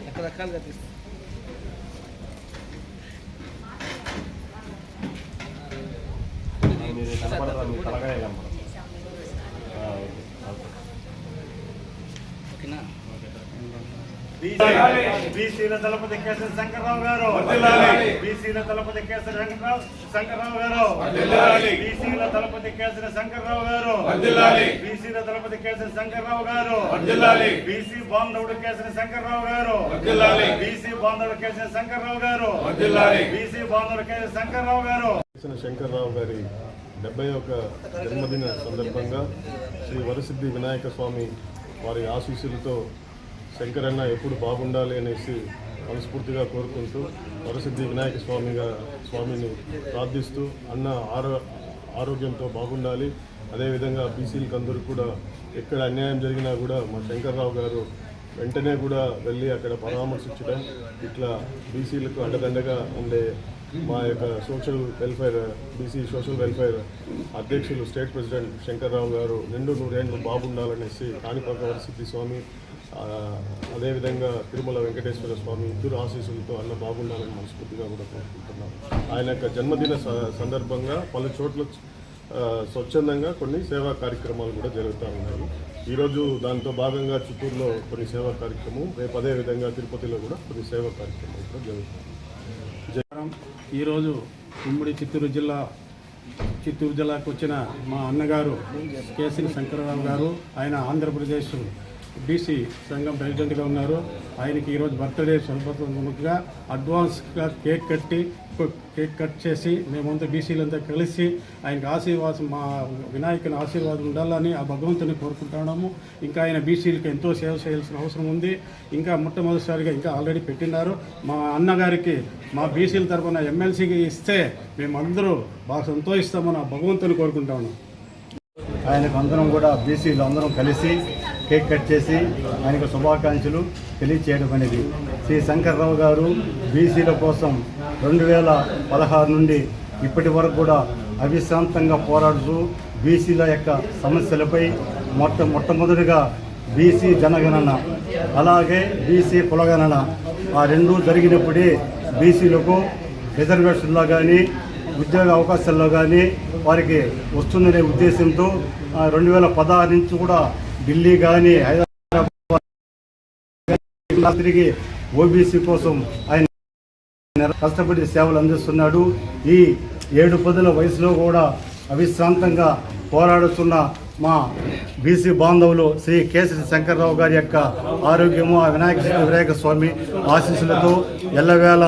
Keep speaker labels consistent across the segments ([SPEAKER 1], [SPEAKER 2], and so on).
[SPEAKER 1] రకరకాలుగా తీస్తాను.
[SPEAKER 2] బీసీల దళపతి కేసరి శంకర్రావు గారు, బీసీల దళపతి కేసరి శంకర్రావు గారు, బీసీల దళపతి కేసరి శంకర్రావు గారు, బీసీల దళపతి కేసరి శంకర్రావు గారు, బీసీ బాంధవుడు కేసరి శంకర్రావు గారు, బీసీ బాంధవుడు కేసరి శంకర్రావు గారు, బీసీ బాంధవుడు కేసరి శంకర్రావు గారు.
[SPEAKER 3] శంకర్రావు గారి 71వ జన్మదిన సందర్భంగా శ్రీ వరసిద్ధి వినాయక స్వామి వారి ఆశీస్సులతో శంకరన్న ఎప్పుడు బాగుండాలి అనేసి మనస్ఫూర్తిగా కోరుకుంటూ వరసిద్ధి వినాయక స్వామిని ప్రార్థిస్తూ అన్న ఆరోగ్యంతో బాగుండాలి. అదేవిధంగా బీసీలకు అందరూ కూడా ఎక్కడ అన్యాయం జరిగినా కూడా మా శంకర్రావు గారు వెంటనే కూడా వెళ్ళి అక్కడ పరామర్శించడం, ఇట్లా బీసీలకు అండదండగా ఉండే మా యొక్క social welfare BC social welfare అధ్యక్షులు స్టేట్ ప్రెసిడెంట్ శంకర్రావు గారు నిండు 100 ఏళ్ళు బాగుండాలనేసి కాణిపాక వరసిద్ధి స్వామి అదేవిధంగా తిరుమల వెంకటేశ్వర స్వామి ఇద్దరు ఆశీస్సులతో అన్న బాగుండాలని మనస్ఫూర్తిగా కూడా కోరుకుంటున్నాం. ఆయన యొక్క జన్మదిన సందర్భంగా పలు చోట్ల స్వచ్ఛందంగా కొన్ని సేవా కార్యక్రమాలు కూడా జరుగుతూ ఉన్నాయి. ఈరోజు దాంతో భాగంగా చిత్తూరులో కొన్ని సేవా కార్యక్రమం, రేపు అదేవిధంగా తిరుపతిలో కూడా కొన్ని సేవా కార్యక్రమాలు కూడా జరుగుతాయి.
[SPEAKER 4] ఈరోజు ఉమ్మడి చిత్తూరు జిల్లాకు వచ్చిన మా అన్నగారు కేసరి శంకర్రావు గారు, ఆయన ఆంధ్రప్రదేశ్ బీసీ సంఘం ప్రెసిడెంట్గా ఉన్నారు. ఆయనకి ఈరోజు బర్త్డే సందర్భంగా అడ్వాన్స్గా కేక్ కట్ చేసి మేమంతా బీసీలంతా కలిసి ఆయనకి ఆశీర్వాదం, మా వినాయకుని ఆశీర్వాదం ఉండాలని ఆ భగవంతుని కోరుకుంటున్నాము. ఇంకా ఆయన బీసీలకు ఎంతో సేవ చేయాల్సిన అవసరం ఉంది. ఇంకా మొట్టమొదటిసారిగా ఇంకా ఆల్రెడీ పెట్టినారు. మా అన్నగారికి మా బీసీల తరఫున ఎమ్మెల్సీకి ఇస్తే మేమందరూ బాగా సంతోషిస్తామని ఆ భగవంతుని కోరుకుంటాము.
[SPEAKER 5] ఆయనకు అందరం కూడా బీసీలు అందరం కలిసి కేక్ కట్ చేసి ఆయనకు శుభాకాంక్షలు తెలియచేయడం అనేది. శ్రీ శంకర్రావు గారు బీసీల కోసం 2016 నుండి ఇప్పటి వరకు కూడా అవిశ్రాంతంగా పోరాడుతూ బీసీల యొక్క సమస్యలపై మొట్టమొదటిగా బీసీ జనగణన, అలాగే బీసీ కులగణన ఆ రెండూ జరిగినప్పుడే బీసీలకు రిజర్వేషన్లో కానీ ఉద్యోగ అవకాశాల్లో కానీ వారికి వస్తుందనే ఉద్దేశంతో 2016 నుంచి కూడా ఢిల్లీ కానీ హైదరాబాద్ తిరిగి ఓబీసీ కోసం ఆయన కష్టపడి సేవలు అందిస్తున్నాడు. ఈ 7 వయసులో కూడా అవిశ్రాంతంగా పోరాడుతున్న మా బీసీ బాంధవులు శ్రీ కేసరి శంకర్రావు గారి యొక్క ఆరోగ్యము, ఆ వినాయక స్వామి ఆశీస్సులతో ఎల్లవేళ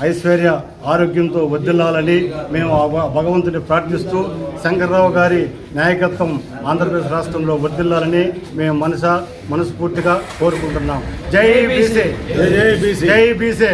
[SPEAKER 5] ఐశ్వర్య ఆరోగ్యంతో వర్ధిల్లాలని మేము భగవంతుని ప్రార్థిస్తూ శంకర్రావు గారి నాయకత్వం ఆంధ్రప్రదేశ్ రాష్ట్రంలో వర్ధిల్లాలని మేము మనస్ఫూర్తిగా కోరుకుంటున్నాం. జై బీసీ, జై బీసీ, జై బీసీ.